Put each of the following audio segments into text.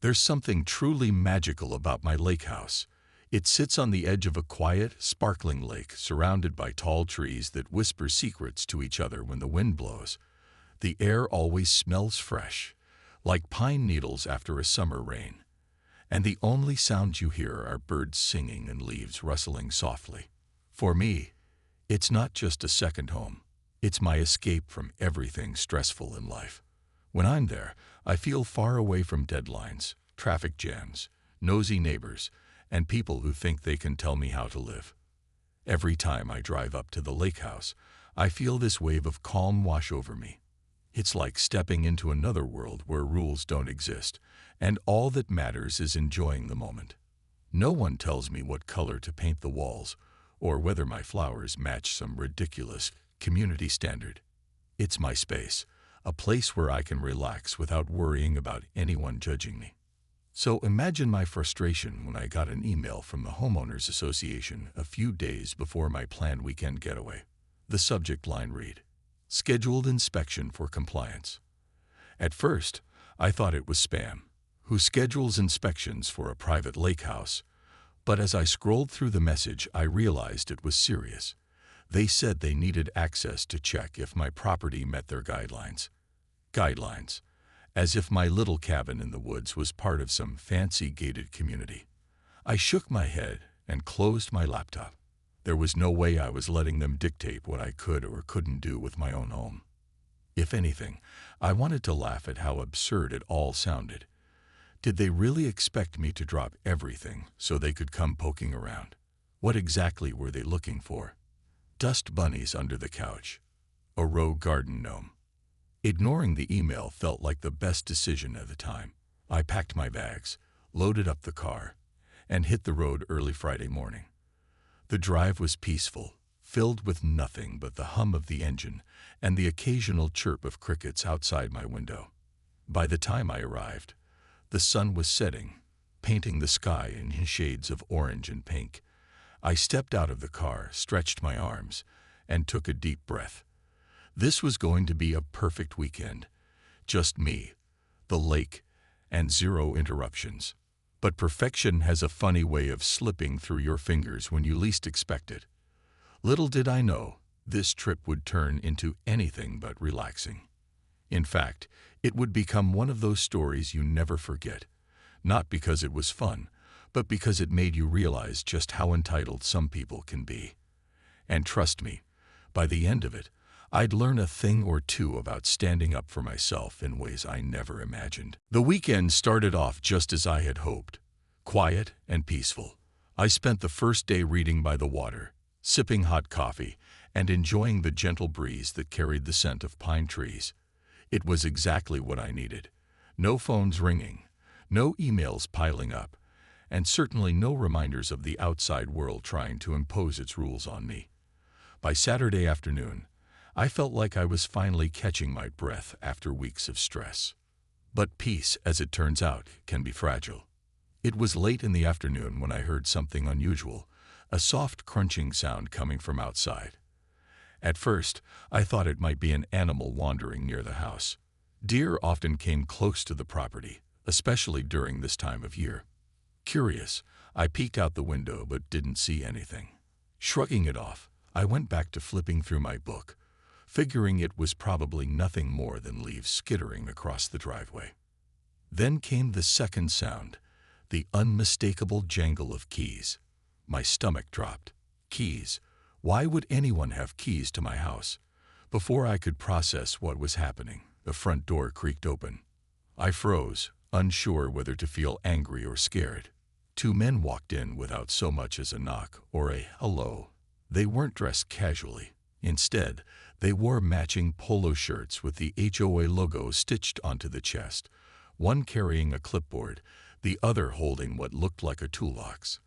There's something truly magical about my lake house. It sits on the edge of a quiet, sparkling lake surrounded by tall trees that whisper secrets to each other when the wind blows. The air always smells fresh, like pine needles after a summer rain. And the only sounds you hear are birds singing and leaves rustling softly. For me, it's not just a second home. It's my escape from everything stressful in life. When I'm there, I feel far away from deadlines, traffic jams, nosy neighbors, and people who think they can tell me how to live. Every time I drive up to the lake house, I feel this wave of calm wash over me. It's like stepping into another world where rules don't exist, and all that matters is enjoying the moment. No one tells me what color to paint the walls, or whether my flowers match some ridiculous community standard. It's my space, a place where I can relax without worrying about anyone judging me. So imagine my frustration when I got an email from the Homeowners Association a few days before my planned weekend getaway. The subject line read, "Scheduled inspection for compliance." At first, I thought it was spam. Who schedules inspections for a private lake house? But as I scrolled through the message, I realized it was serious. They said they needed access to check if my property met their guidelines. Guidelines. As if my little cabin in the woods was part of some fancy gated community. I shook my head and closed my laptop. There was no way I was letting them dictate what I could or couldn't do with my own home. If anything, I wanted to laugh at how absurd it all sounded. Did they really expect me to drop everything so they could come poking around? What exactly were they looking for? Dust bunnies under the couch? A rogue garden gnome? Ignoring the email felt like the best decision at the time. I packed my bags, loaded up the car, and hit the road early Friday morning. The drive was peaceful, filled with nothing but the hum of the engine and the occasional chirp of crickets outside my window. By the time I arrived, the sun was setting, painting the sky in shades of orange and pink. I stepped out of the car, stretched my arms, and took a deep breath. This was going to be a perfect weekend. Just me, the lake, and zero interruptions. But perfection has a funny way of slipping through your fingers when you least expect it. Little did I know, this trip would turn into anything but relaxing. In fact, it would become one of those stories you never forget. Not because it was fun, but because it made you realize just how entitled some people can be. And trust me, by the end of it, I'd learn a thing or two about standing up for myself in ways I never imagined. The weekend started off just as I had hoped, quiet and peaceful. I spent the first day reading by the water, sipping hot coffee, and enjoying the gentle breeze that carried the scent of pine trees. It was exactly what I needed. No phones ringing, no emails piling up, and certainly no reminders of the outside world trying to impose its rules on me. By Saturday afternoon, I felt like I was finally catching my breath after weeks of stress. But peace, as it turns out, can be fragile. It was late in the afternoon when I heard something unusual, a soft crunching sound coming from outside. At first, I thought it might be an animal wandering near the house. Deer often came close to the property, especially during this time of year. Curious, I peeked out the window but didn't see anything. Shrugging it off, I went back to flipping through my book, figuring it was probably nothing more than leaves skittering across the driveway. Then came the second sound, the unmistakable jangle of keys. My stomach dropped. Keys? Why would anyone have keys to my house? Before I could process what was happening, the front door creaked open. I froze, unsure whether to feel angry or scared. Two men walked in without so much as a knock or a hello. They weren't dressed casually. Instead, they wore matching polo shirts with the HOA logo stitched onto the chest, one carrying a clipboard, the other holding what looked like a toolbox.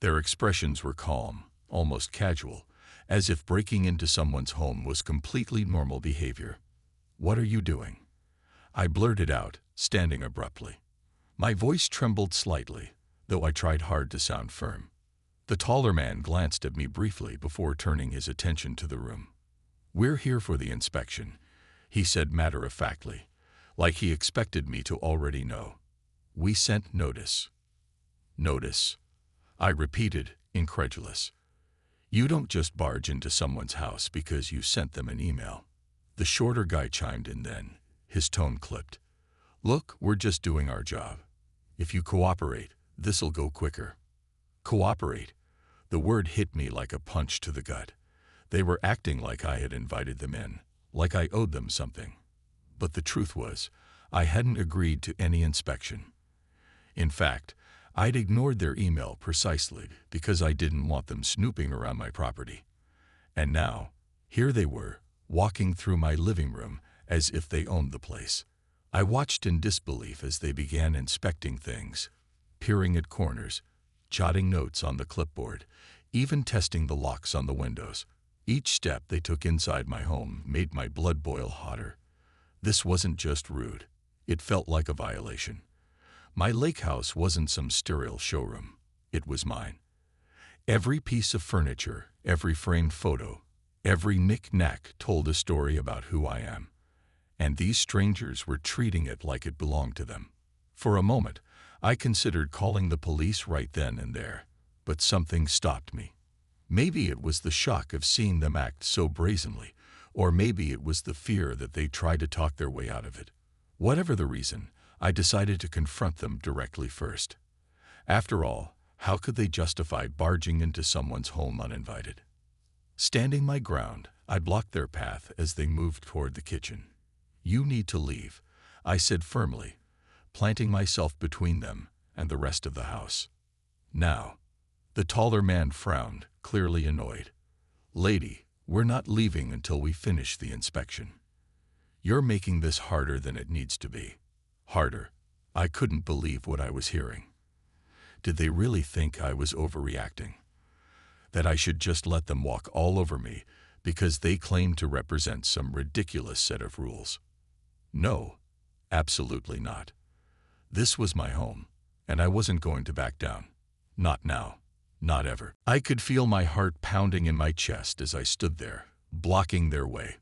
Their expressions were calm, almost casual, as if breaking into someone's home was completely normal behavior. "What are you doing?" I blurted out, standing abruptly. My voice trembled slightly, though I tried hard to sound firm. The taller man glanced at me briefly before turning his attention to the room. "We're here for the inspection," he said matter-of-factly, like he expected me to already know. We sent notice. Notice? I repeated, incredulous. You don't just barge into someone's house because you sent them an email. The shorter guy chimed in then, his tone clipped. Look, we're just doing our job. If you cooperate, this'll go quicker. Cooperate. The word hit me like a punch to the gut. They were acting like I had invited them in, like I owed them something. But the truth was, I hadn't agreed to any inspection. In fact, I'd ignored their email precisely because I didn't want them snooping around my property. And now, here they were, walking through my living room as if they owned the place. I watched in disbelief as they began inspecting things, peering at corners, jotting notes on the clipboard, even testing the locks on the windows. Each step they took inside my home made my blood boil hotter. This wasn't just rude. It felt like a violation. My lake house wasn't some sterile showroom. It was mine. Every piece of furniture, every framed photo, every knick-knack told a story about who I am. And these strangers were treating it like it belonged to them. For a moment, I considered calling the police right then and there, but something stopped me. Maybe it was the shock of seeing them act so brazenly, or maybe it was the fear that they'd try to talk their way out of it. Whatever the reason, I decided to confront them directly first. After all, how could they justify barging into someone's home uninvited? Standing my ground, I blocked their path as they moved toward the kitchen. You need to leave, I said firmly, planting myself between them and the rest of the house. Now, the taller man frowned, clearly annoyed. Lady, we're not leaving until we finish the inspection. You're making this harder than it needs to be. Harder. I couldn't believe what I was hearing. Did they really think I was overreacting? That I should just let them walk all over me because they claimed to represent some ridiculous set of rules? No, absolutely not. This was my home, and I wasn't going to back down. Not now. Not ever. I could feel my heart pounding in my chest as I stood there, blocking their way.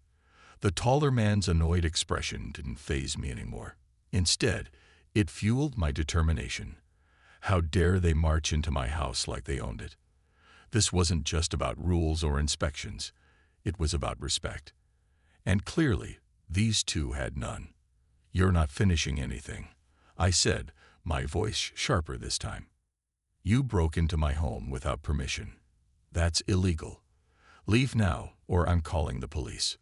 The taller man's annoyed expression didn't faze me anymore. Instead, it fueled my determination. How dare they march into my house like they owned it? This wasn't just about rules or inspections. It was about respect. And clearly, these two had none. You're not finishing anything, I said, my voice sharper this time. You broke into my home without permission. That's illegal. Leave now, or I'm calling the police.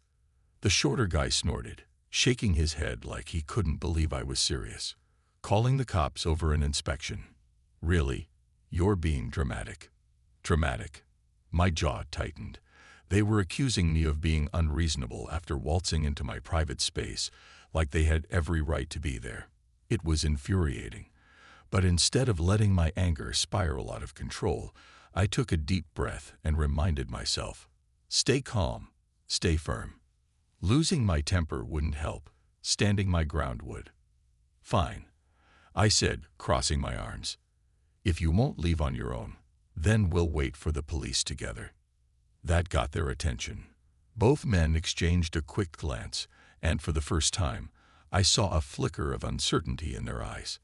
The shorter guy snorted, shaking his head like he couldn't believe I was serious. Calling the cops over an inspection. Really? You're being dramatic. Dramatic. My jaw tightened. They were accusing me of being unreasonable after waltzing into my private space, like they had every right to be there. It was infuriating. But instead of letting my anger spiral out of control, I took a deep breath and reminded myself, stay calm, stay firm. Losing my temper wouldn't help. Standing my ground would. Fine, I said, crossing my arms. If you won't leave on your own, then we'll wait for the police together. That got their attention. Both men exchanged a quick glance, and for the first time, I saw a flicker of uncertainty in their eyes.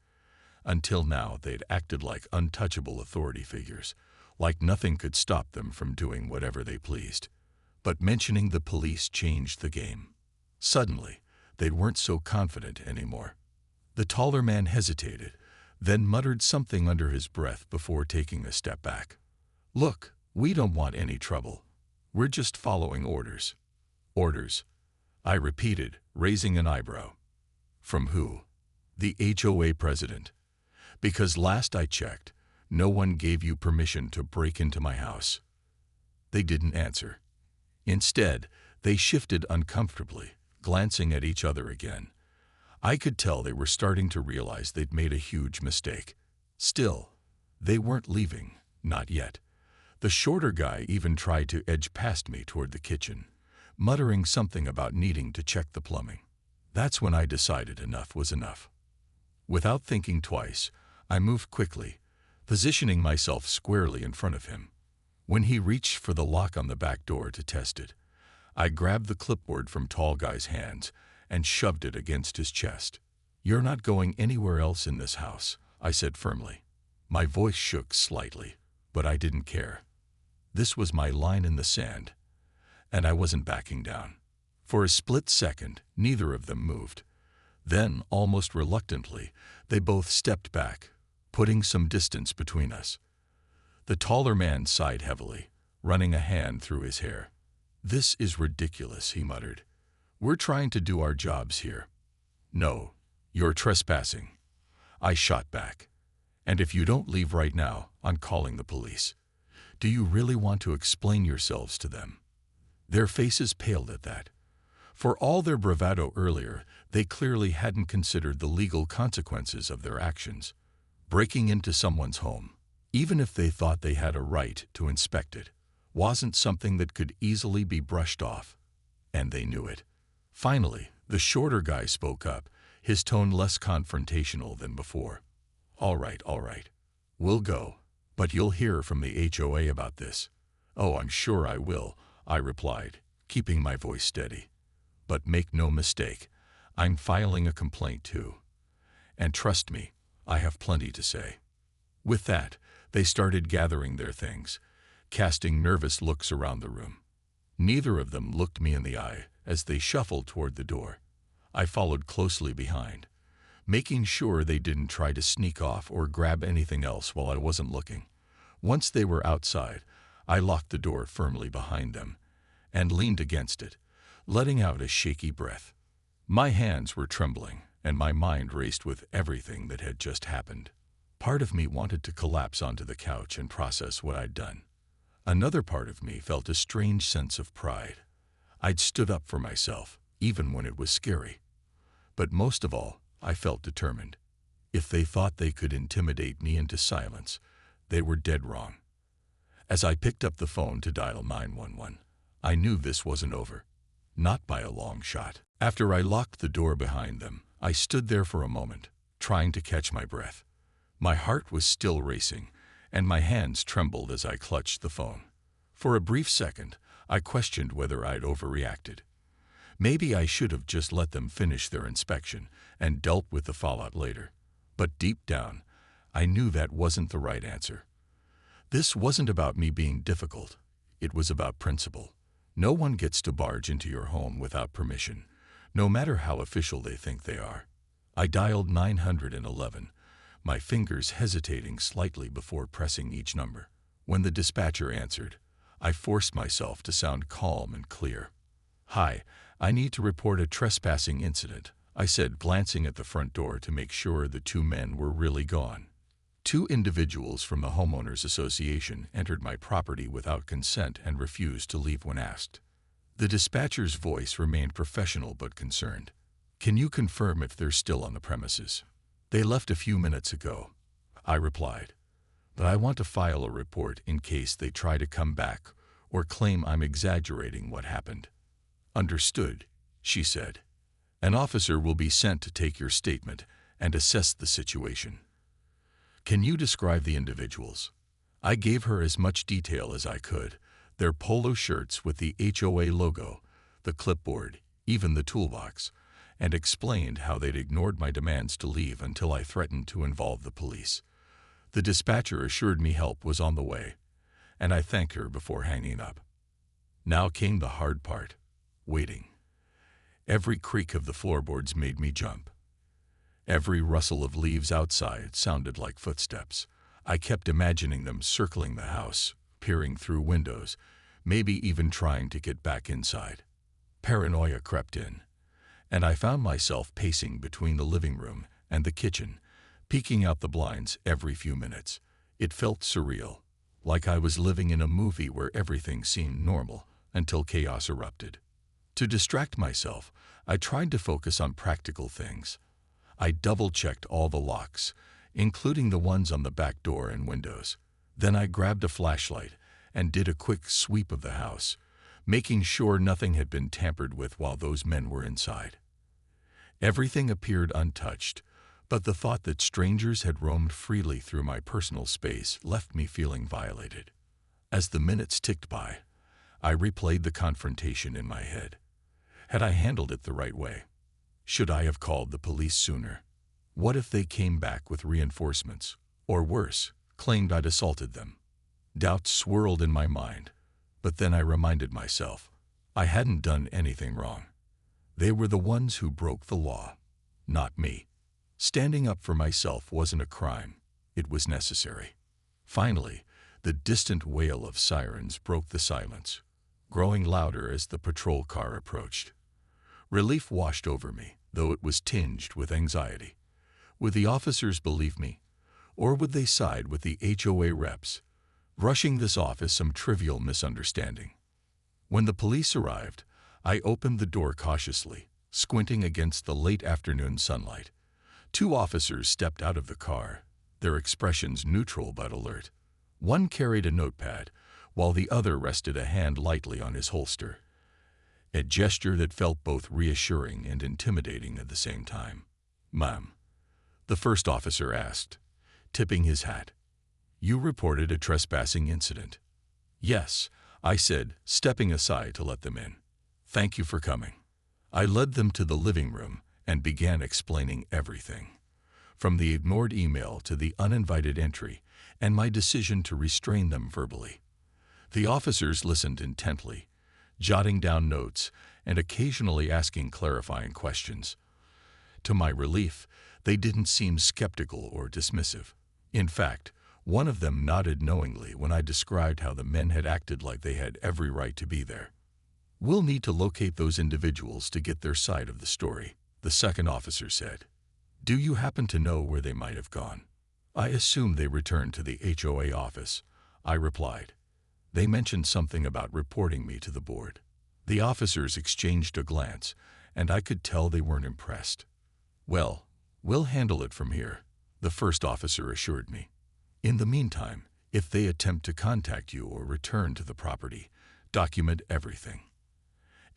Until now, they'd acted like untouchable authority figures, like nothing could stop them from doing whatever they pleased. But mentioning the police changed the game. Suddenly, they weren't so confident anymore. The taller man hesitated, then muttered something under his breath before taking a step back. Look, we don't want any trouble. We're just following orders. Orders, I repeated, raising an eyebrow. From who? The HOA president. Because last I checked, no one gave you permission to break into my house. They didn't answer. Instead, they shifted uncomfortably, glancing at each other again. I could tell they were starting to realize they'd made a huge mistake. Still, they weren't leaving, not yet. The shorter guy even tried to edge past me toward the kitchen, muttering something about needing to check the plumbing. That's when I decided enough was enough. Without thinking twice, I moved quickly, positioning myself squarely in front of him. When he reached for the lock on the back door to test it, I grabbed the clipboard from tall guy's hands and shoved it against his chest. You're not going anywhere else in this house, I said firmly. My voice shook slightly, but I didn't care. This was my line in the sand, and I wasn't backing down. For a split second, neither of them moved. Then, almost reluctantly, they both stepped back, putting some distance between us. The taller man sighed heavily, running a hand through his hair. "This is ridiculous," he muttered. "We're trying to do our jobs here." "No, you're trespassing," I shot back. "And if you don't leave right now, I'm calling the police." "Do you really want to explain yourselves to them?" Their faces paled at that. For all their bravado earlier, they clearly hadn't considered the legal consequences of their actions. Breaking into someone's home, even if they thought they had a right to inspect it, wasn't something that could easily be brushed off. And they knew it. Finally, the shorter guy spoke up, his tone less confrontational than before. All right. We'll go, but you'll hear from the HOA about this." "Oh, I'm sure I will," I replied, keeping my voice steady. "But make no mistake, I'm filing a complaint too. And trust me, I have plenty to say." With that, they started gathering their things, casting nervous looks around the room. Neither of them looked me in the eye as they shuffled toward the door. I followed closely behind, making sure they didn't try to sneak off or grab anything else while I wasn't looking. Once they were outside, I locked the door firmly behind them and leaned against it, letting out a shaky breath. My hands were trembling, and my mind raced with everything that had just happened. Part of me wanted to collapse onto the couch and process what I'd done. Another part of me felt a strange sense of pride. I'd stood up for myself, even when it was scary. But most of all, I felt determined. If they thought they could intimidate me into silence, they were dead wrong. As I picked up the phone to dial 911, I knew this wasn't over. Not by a long shot. After I locked the door behind them, I stood there for a moment, trying to catch my breath. My heart was still racing, and my hands trembled as I clutched the phone. For a brief second, I questioned whether I'd overreacted. Maybe I should have just let them finish their inspection and dealt with the fallout later. But deep down, I knew that wasn't the right answer. This wasn't about me being difficult. It was about principle. No one gets to barge into your home without permission, no matter how official they think they are. I dialed 911, my fingers hesitating slightly before pressing each number. When the dispatcher answered, I forced myself to sound calm and clear. "Hi, I need to report a trespassing incident," I said, glancing at the front door to make sure the two men were really gone. Two individuals from the homeowners association entered my property without consent and refused to leave when asked. The dispatcher's voice remained professional but concerned. "Can you confirm if they're still on the premises?" "They left a few minutes ago," I replied, "but I want to file a report in case they try to come back or claim I'm exaggerating what happened." "Understood," she said. "An officer will be sent to take your statement and assess the situation." "Can you describe the individuals?" I gave her as much detail as I could, their polo shirts with the HOA logo, the clipboard, even the toolbox, and explained how they'd ignored my demands to leave until I threatened to involve the police. The dispatcher assured me help was on the way, and I thanked her before hanging up. Now came the hard part, waiting. Every creak of the floorboards made me jump. Every rustle of leaves outside sounded like footsteps. I kept imagining them circling the house, peering through windows, maybe even trying to get back inside. Paranoia crept in, and I found myself pacing between the living room and the kitchen, peeking out the blinds every few minutes. It felt surreal, like I was living in a movie where everything seemed normal until chaos erupted. To distract myself, I tried to focus on practical things. I double-checked all the locks, including the ones on the back door and windows. Then I grabbed a flashlight and did a quick sweep of the house, making sure nothing had been tampered with while those men were inside. Everything appeared untouched, but the thought that strangers had roamed freely through my personal space left me feeling violated. As the minutes ticked by, I replayed the confrontation in my head. Had I handled it the right way? Should I have called the police sooner? What if they came back with reinforcements, or worse, claimed I'd assaulted them? Doubts swirled in my mind, but then I reminded myself, I hadn't done anything wrong. They were the ones who broke the law, not me. Standing up for myself wasn't a crime, it was necessary. Finally, the distant wail of sirens broke the silence, growing louder as the patrol car approached. Relief washed over me, though it was tinged with anxiety. Would the officers believe me, or would they side with the HOA reps, brushing this off as some trivial misunderstanding? When the police arrived, I opened the door cautiously, squinting against the late afternoon sunlight. 2 officers stepped out of the car, their expressions neutral but alert. One carried a notepad, while the other rested a hand lightly on his holster, a gesture that felt both reassuring and intimidating at the same time. "Ma'am," the first officer asked, tipping his hat, "you reported a trespassing incident." "Yes," I said, stepping aside to let them in. "Thank you for coming." I led them to the living room and began explaining everything, from the ignored email to the uninvited entry and my decision to restrain them verbally. The officers listened intently, jotting down notes and occasionally asking clarifying questions. To my relief, they didn't seem skeptical or dismissive. In fact, one of them nodded knowingly when I described how the men had acted like they had every right to be there. "We'll need to locate those individuals to get their side of the story," the second officer said. "Do you happen to know where they might have gone?" "I assume they returned to the HOA office," I replied. "They mentioned something about reporting me to the board." The officers exchanged a glance, and I could tell they weren't impressed. "Well, we'll handle it from here," the first officer assured me. "In the meantime, if they attempt to contact you or return to the property, document everything.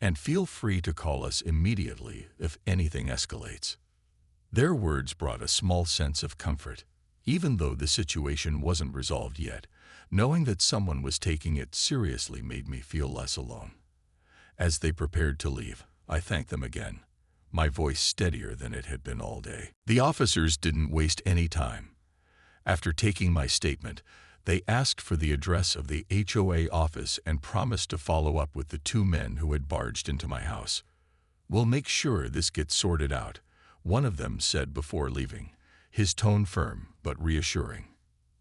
And feel free to call us immediately if anything escalates." Their words brought a small sense of comfort, even though the situation wasn't resolved yet. Knowing that someone was taking it seriously made me feel less alone. As they prepared to leave, I thanked them again, my voice steadier than it had been all day. The officers didn't waste any time. After taking my statement, they asked for the address of the HOA office and promised to follow up with the 2 men who had barged into my house. "We'll make sure this gets sorted out," one of them said before leaving, his tone firm but reassuring.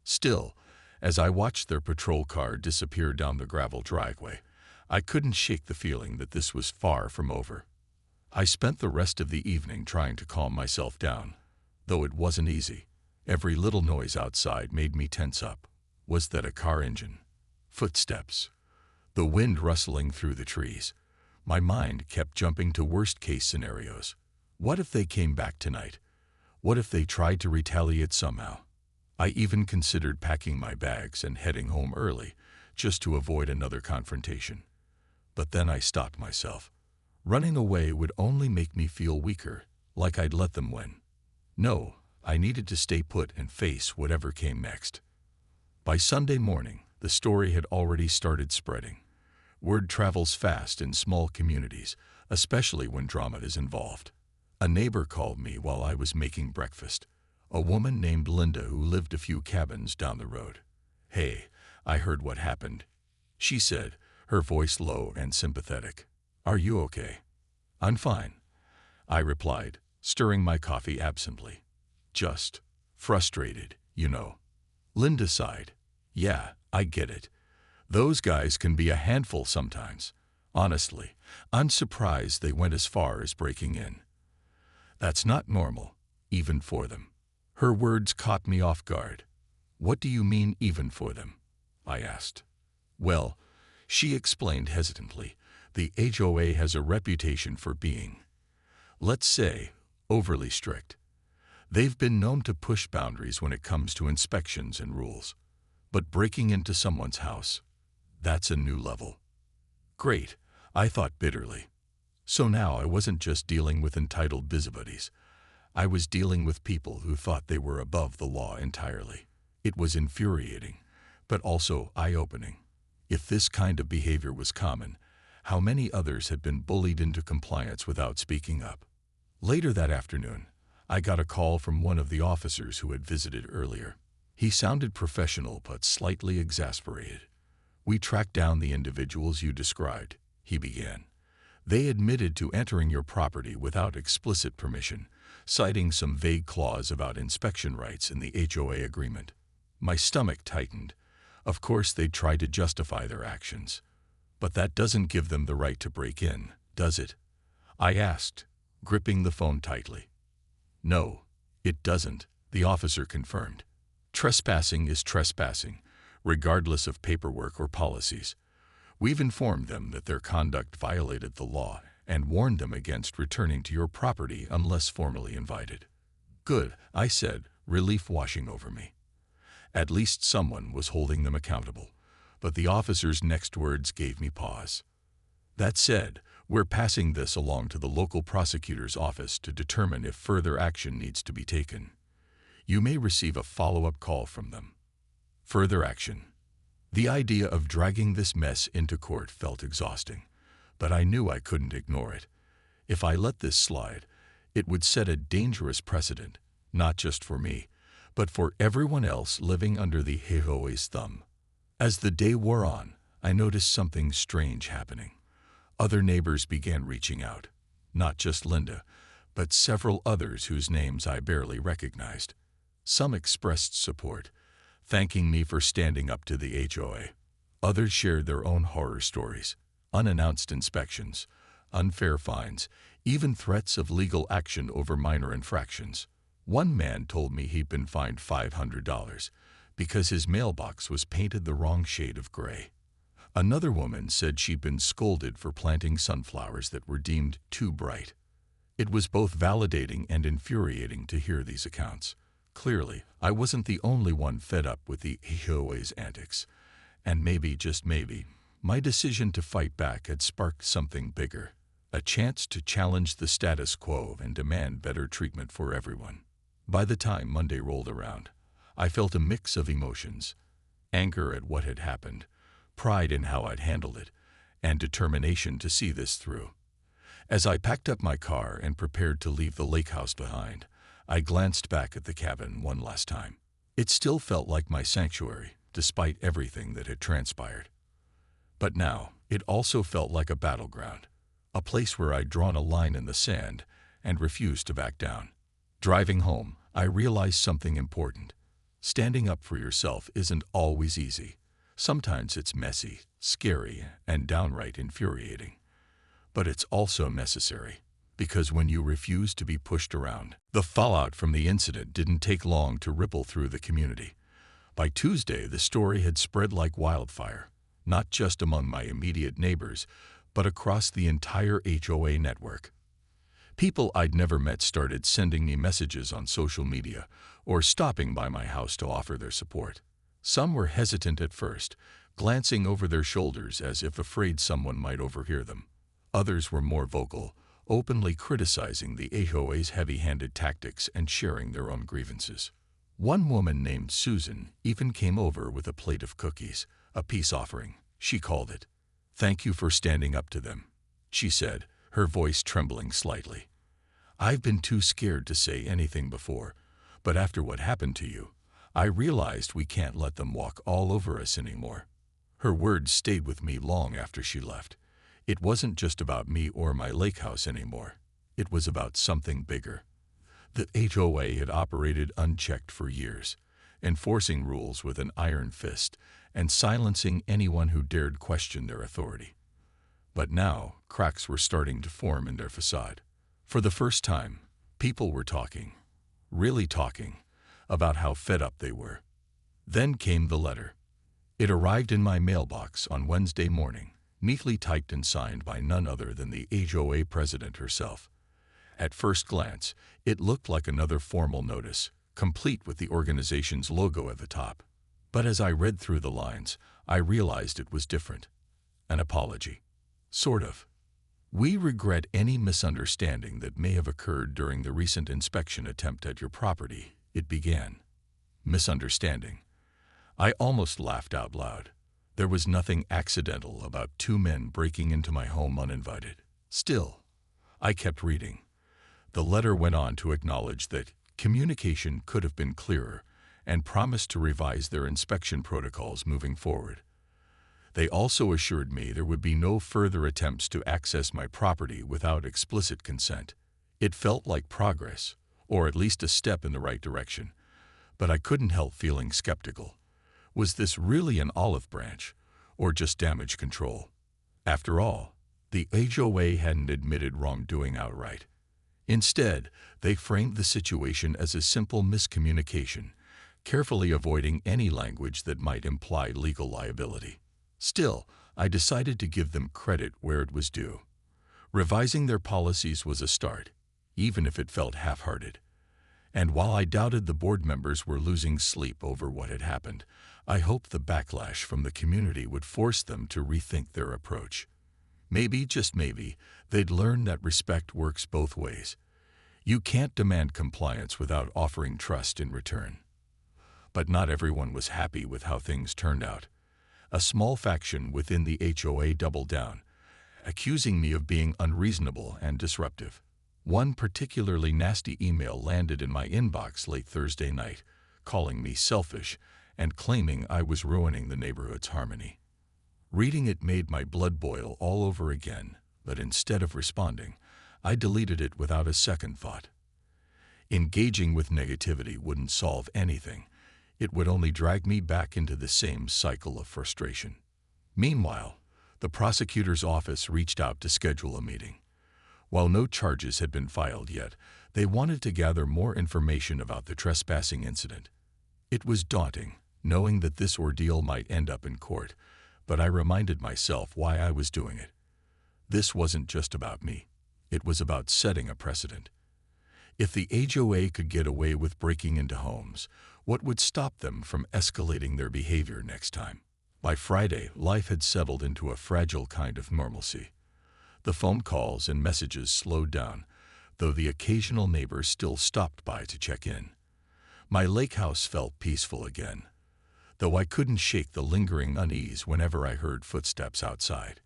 Still, as I watched their patrol car disappear down the gravel driveway, I couldn't shake the feeling that this was far from over. I spent the rest of the evening trying to calm myself down, though it wasn't easy. Every little noise outside made me tense up. Was that a car engine? Footsteps? The wind rustling through the trees? My mind kept jumping to worst-case scenarios. What if they came back tonight? What if they tried to retaliate somehow? I even considered packing my bags and heading home early, just to avoid another confrontation. But then I stopped myself. Running away would only make me feel weaker, like I'd let them win. No, I needed to stay put and face whatever came next. By Sunday morning, the story had already started spreading. Word travels fast in small communities, especially when drama is involved. A neighbor called me while I was making breakfast, a woman named Linda who lived a few cabins down the road. "Hey, I heard what happened," she said, her voice low and sympathetic. "Are you okay?" "I'm fine," I replied, stirring my coffee absently. "Just frustrated, you know." Linda sighed. "Yeah, I get it. Those guys can be a handful sometimes. Honestly, I'm surprised they went as far as breaking in. That's not normal, even for them." Her words caught me off guard. "What do you mean, even for them?" I asked. "Well," she explained hesitantly, "the HOA has a reputation for being, let's say, overly strict. They've been known to push boundaries when it comes to inspections and rules. But breaking into someone's house, that's a new level." Great, I thought bitterly. So now I wasn't just dealing with entitled busybodies. I was dealing with people who thought they were above the law entirely. It was infuriating, but also eye-opening. If this kind of behavior was common, how many others had been bullied into compliance without speaking up? Later that afternoon, I got a call from one of the officers who had visited earlier. He sounded professional but slightly exasperated. "We tracked down the individuals you described," he began. "They admitted to entering your property without explicit permission, citing some vague clause about inspection rights in the HOA agreement." My stomach tightened. Of course they'd try to justify their actions. But that doesn't give them the right to break in, does it? I asked, gripping the phone tightly. "No, it doesn't," the officer confirmed. "Trespassing is trespassing, regardless of paperwork or policies. We've informed them that their conduct violated the law and warned them against returning to your property unless formally invited." "Good," I said, relief washing over me. At least someone was holding them accountable. But the officer's next words gave me pause. "That said, we're passing this along to the local prosecutor's office to determine if further action needs to be taken. You may receive a follow-up call from them." Further action. The idea of dragging this mess into court felt exhausting, but I knew I couldn't ignore it. If I let this slide, it would set a dangerous precedent, not just for me, but for everyone else living under the HOA's thumb. As the day wore on, I noticed something strange happening. Other neighbors began reaching out. Not just Linda, but several others whose names I barely recognized. Some expressed support, thanking me for standing up to the HOA. Others shared their own horror stories, unannounced inspections, unfair fines, even threats of legal action over minor infractions. One man told me he'd been fined $500 because his mailbox was painted the wrong shade of gray. Another woman said she'd been scolded for planting sunflowers that were deemed too bright. It was both validating and infuriating to hear these accounts. Clearly, I wasn't the only one fed up with the HOA's antics. And maybe, just maybe, my decision to fight back had sparked something bigger. A chance to challenge the status quo and demand better treatment for everyone. By the time Monday rolled around, I felt a mix of emotions. Anger at what had happened, pride in how I'd handled it, and determination to see this through. As I packed up my car and prepared to leave the lake house behind, I glanced back at the cabin one last time. It still felt like my sanctuary, despite everything that had transpired. But now, it also felt like a battleground, a place where I'd drawn a line in the sand and refused to back down. Driving home, I realized something important. Standing up for yourself isn't always easy. Sometimes it's messy, scary, and downright infuriating. But it's also necessary, because when you refuse to be pushed around, the fallout from the incident didn't take long to ripple through the community. By Tuesday, the story had spread like wildfire, not just among my immediate neighbors, but across the entire HOA network. People I'd never met started sending me messages on social media or stopping by my house to offer their support. Some were hesitant at first, glancing over their shoulders as if afraid someone might overhear them. Others were more vocal, openly criticizing the HOA's heavy-handed tactics and sharing their own grievances. One woman named Susan even came over with a plate of cookies, a peace offering, she called it. "Thank you for standing up to them," she said, her voice trembling slightly. "I've been too scared to say anything before, but after what happened to you, I realized we can't let them walk all over us anymore." Her words stayed with me long after she left. It wasn't just about me or my lake house anymore. It was about something bigger. The HOA had operated unchecked for years, enforcing rules with an iron fist and silencing anyone who dared question their authority. But now, cracks were starting to form in their facade. For the first time, people were talking, really talking, about how fed up they were. Then came the letter. It arrived in my mailbox on Wednesday morning, neatly typed and signed by none other than the HOA president herself. At first glance, it looked like another formal notice, complete with the organization's logo at the top. But as I read through the lines, I realized it was different. An apology. Sort of. "We regret any misunderstanding that may have occurred during the recent inspection attempt at your property," it began. Misunderstanding. I almost laughed out loud. There was nothing accidental about two men breaking into my home uninvited. Still, I kept reading. The letter went on to acknowledge that communication could have been clearer and promised to revise their inspection protocols moving forward. They also assured me there would be no further attempts to access my property without explicit consent. It felt like progress, or at least a step in the right direction, but I couldn't help feeling skeptical. Was this really an olive branch, or just damage control? After all, the HOA hadn't admitted wrongdoing outright. Instead, they framed the situation as a simple miscommunication, carefully avoiding any language that might imply legal liability. Still, I decided to give them credit where it was due. Revising their policies was a start, even if it felt half-hearted. And while I doubted the board members were losing sleep over what had happened, I hoped the backlash from the community would force them to rethink their approach. Maybe, just maybe, they'd learn that respect works both ways. You can't demand compliance without offering trust in return. But not everyone was happy with how things turned out. A small faction within the HOA doubled down, accusing me of being unreasonable and disruptive. One particularly nasty email landed in my inbox late Thursday night, calling me selfish and claiming I was ruining the neighborhood's harmony. Reading it made my blood boil all over again, but instead of responding, I deleted it without a second thought. Engaging with negativity wouldn't solve anything. It would only drag me back into the same cycle of frustration. Meanwhile, the prosecutor's office reached out to schedule a meeting. While no charges had been filed yet, they wanted to gather more information about the trespassing incident. It was daunting, knowing that this ordeal might end up in court, but I reminded myself why I was doing it. This wasn't just about me. It was about setting a precedent. If the HOA could get away with breaking into homes, what would stop them from escalating their behavior next time? By Friday, life had settled into a fragile kind of normalcy. The phone calls and messages slowed down, though the occasional neighbor still stopped by to check in. My lake house felt peaceful again, though I couldn't shake the lingering unease whenever I heard footsteps outside.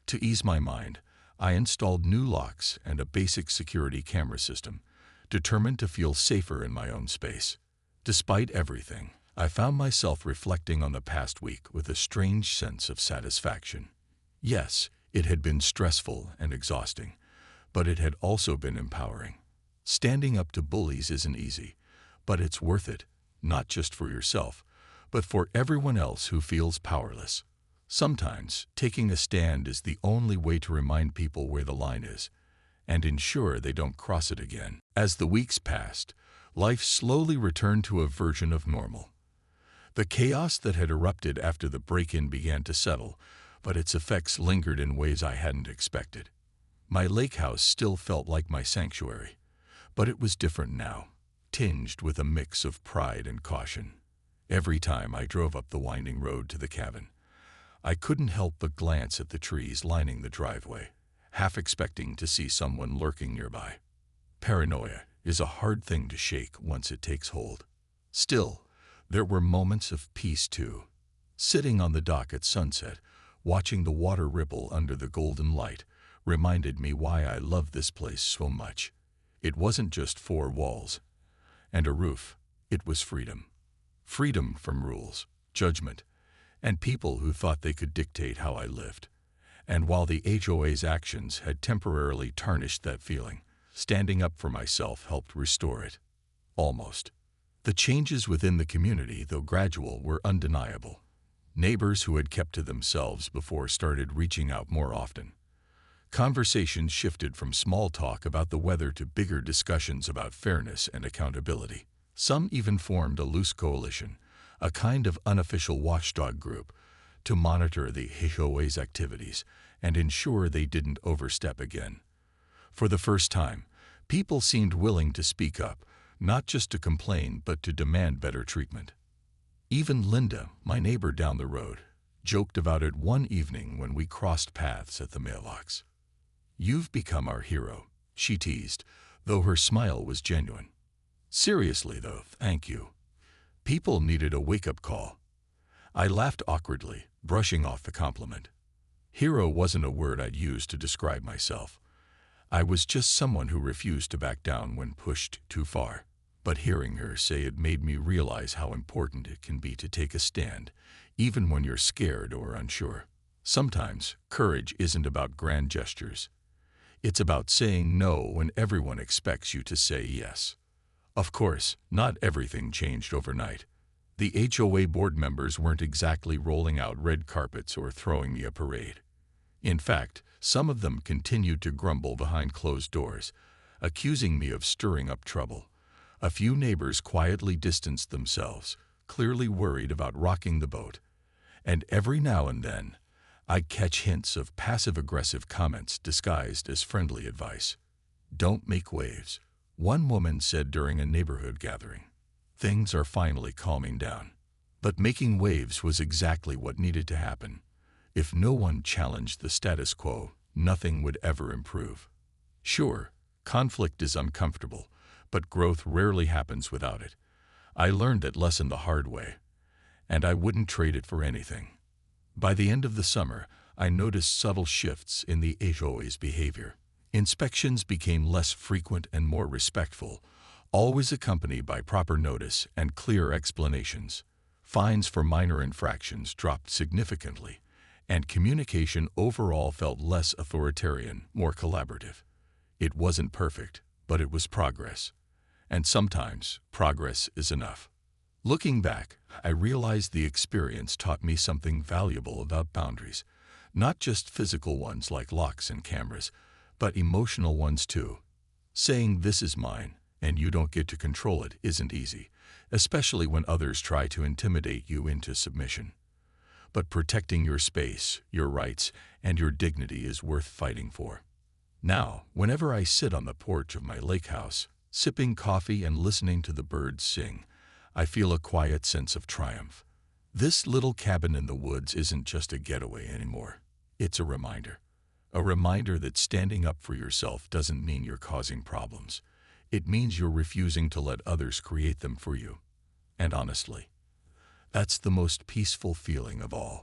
To ease my mind, I installed new locks and a basic security camera system, determined to feel safer in my own space. Despite everything, I found myself reflecting on the past week with a strange sense of satisfaction. Yes, it had been stressful and exhausting, but it had also been empowering. Standing up to bullies isn't easy, but it's worth it, not just for yourself, but for everyone else who feels powerless. Sometimes, taking a stand is the only way to remind people where the line is, and ensure they don't cross it again. As the weeks passed, life slowly returned to a version of normal. The chaos that had erupted after the break-in began to settle, but its effects lingered in ways I hadn't expected. My lake house still felt like my sanctuary, but it was different now, tinged with a mix of pride and caution. Every time I drove up the winding road to the cabin, I couldn't help but glance at the trees lining the driveway, half expecting to see someone lurking nearby. Paranoia is a hard thing to shake once it takes hold. Still, there were moments of peace too. Sitting on the dock at sunset, watching the water ripple under the golden light, reminded me why I love this place so much. It wasn't just four walls and a roof. It was freedom. Freedom from rules, judgment, and people who thought they could dictate how I lived. And while the HOA's actions had temporarily tarnished that feeling, standing up for myself helped restore it. Almost. The changes within the community, though gradual, were undeniable. Neighbors who had kept to themselves before started reaching out more often. Conversations shifted from small talk about the weather to bigger discussions about fairness and accountability. Some even formed a loose coalition, a kind of unofficial watchdog group, to monitor the HOA's activities and ensure they didn't overstep again. For the first time, people seemed willing to speak up, not just to complain but to demand better treatment. Even Linda, my neighbor down the road, joked about it one evening when we crossed paths at the mailbox. "You've become our hero," she teased, though her smile was genuine. Seriously though, thank you. People needed a wake-up call. I laughed awkwardly, brushing off the compliment. Hero wasn't a word I'd use to describe myself. I was just someone who refused to back down when pushed too far. But hearing her say it made me realize how important it can be to take a stand, even when you're scared or unsure. Sometimes, courage isn't about grand gestures. It's about saying no when everyone expects you to say yes. Of course, not everything changed overnight. The HOA board members weren't exactly rolling out red carpets or throwing me a parade. In fact, some of them continued to grumble behind closed doors, accusing me of stirring up trouble. A few neighbors quietly distanced themselves, clearly worried about rocking the boat. And every now and then, I'd catch hints of passive-aggressive comments disguised as friendly advice. "Don't make waves," one woman said during a neighborhood gathering. "Things are finally calming down." But making waves was exactly what needed to happen. If no one challenged the status quo, nothing would ever improve. Sure, conflict is uncomfortable, but growth rarely happens without it. I learned that lesson the hard way, and I wouldn't trade it for anything. By the end of the summer, I noticed subtle shifts in the HOA's behavior. Inspections became less frequent and more respectful, always accompanied by proper notice and clear explanations. Fines for minor infractions dropped significantly, and communication overall felt less authoritarian, more collaborative. It wasn't perfect, but it was progress. And sometimes, progress is enough. Looking back, I realized the experience taught me something valuable about boundaries, not just physical ones like locks and cameras, but emotional ones too. Saying "this is mine, and you don't get to control it" isn't easy, especially when others try to intimidate you into submission. But protecting your space, your rights, and your dignity is worth fighting for. Now, whenever I sit on the porch of my lake house, sipping coffee and listening to the birds sing, I feel a quiet sense of triumph. This little cabin in the woods isn't just a getaway anymore. It's a reminder. A reminder that standing up for yourself doesn't mean you're causing problems. It means you're refusing to let others create them for you. And honestly, that's the most peaceful feeling of all.